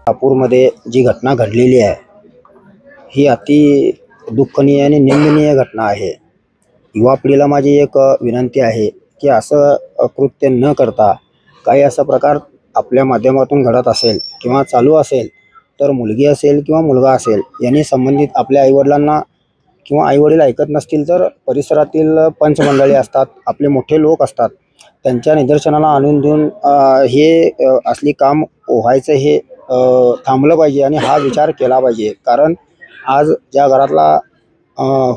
नागपूरमध्ये जी घटना घडलेली आहे ही अति दुःखनीय आणि निंदनीय घटना आहे। युवा पिढीला माझी एक विनंती आहे की असं कृत्य न करता काही असा प्रकार आपल्या माध्यमातून घडत असेल किंवा चालू असेल तर मुलगी असेल किंवा मुलगा असेल यांनी संबंधित आपल्या आईवडिलांना किंवा आईवडील ऐकत नसतील तर परिसरातील पंचमंडळी असतात, आपले मोठे लोक असतात, त्यांच्या निदर्शनाला आणून देऊन हे असली काम व्हायचं हे थांबलं पाहिजे आणि हा विचार केला पाहिजे। कारण आज ज्या घरातला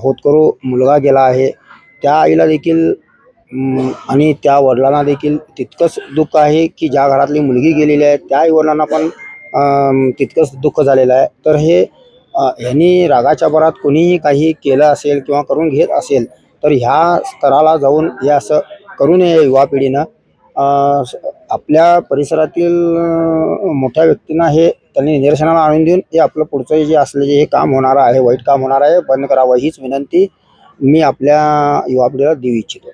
होतकरू मुलगा गेला आहे त्या आईला देखील आणि त्या वडिलांना देखील तितकंच दुःख आहे की ज्या घरातली मुलगी गेलेली आहे त्या आईवडिलांना पण तितकंच दुःख झालेलं आहे। तर हे ह्यांनी रागाच्या भरात कोणीही काही केलं असेल किंवा करून घेत असेल तर ह्या स्तराला जाऊन हे असं करू नये। युवा पिढीनं आपल्या परिसरातील मोठ्या व्यक्तींना हे त्यांनी निदर्शनाला आणून देऊन हे आपलं पुढचं जे असले जे हे काम होणार आहे, वाईट काम होणार आहे, बंद करावं हीच विनंती मी आपल्या युवा पिढीला देऊ इच्छितो।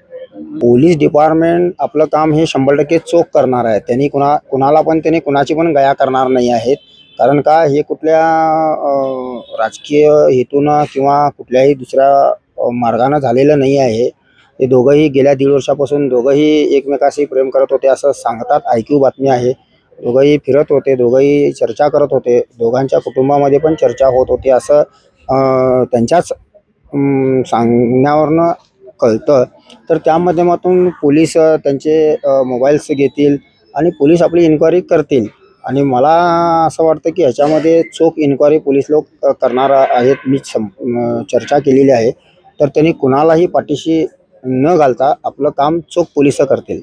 पोलीस डिपार्टमेंट आपलं काम हे 100% चोख करणार आहे। त्यांनी कुणाला पण त्यांनी कुणाची पण गया करणार नाही आहेत। कारण का हे कुठल्या राजकीय हेतून किंवा कुठल्याही दुसऱ्या मार्गाने झालेलं नाही आहे। हे दोघंही गेल्या 1.5 वर्षापासून दोघंही एकमेकाशी प्रेम करत होते असं सांगतात, ऐकीव बातमी आहे। दोघंही फिरत होते, दोघंही चर्चा करत होते, दोघांच्या कुटुंबामध्ये पण चर्चा होत होती असं त्यांच्याच सांगण्यावरनं कळतं। तर त्या माध्यमातून पोलीस त्यांचे मोबाईल्स घेतील आणि पोलीस आपली इन्क्वायरी करतील आणि मला असं वाटतं की ह्याच्यामध्ये चोख इन्क्वायरी पोलीस लोक करणार आहेत। मी चर्चा केलेली आहे। तर त्यांनी कुणालाही पाठीशी न घालता आपलं काम चोख पोलिस करतील।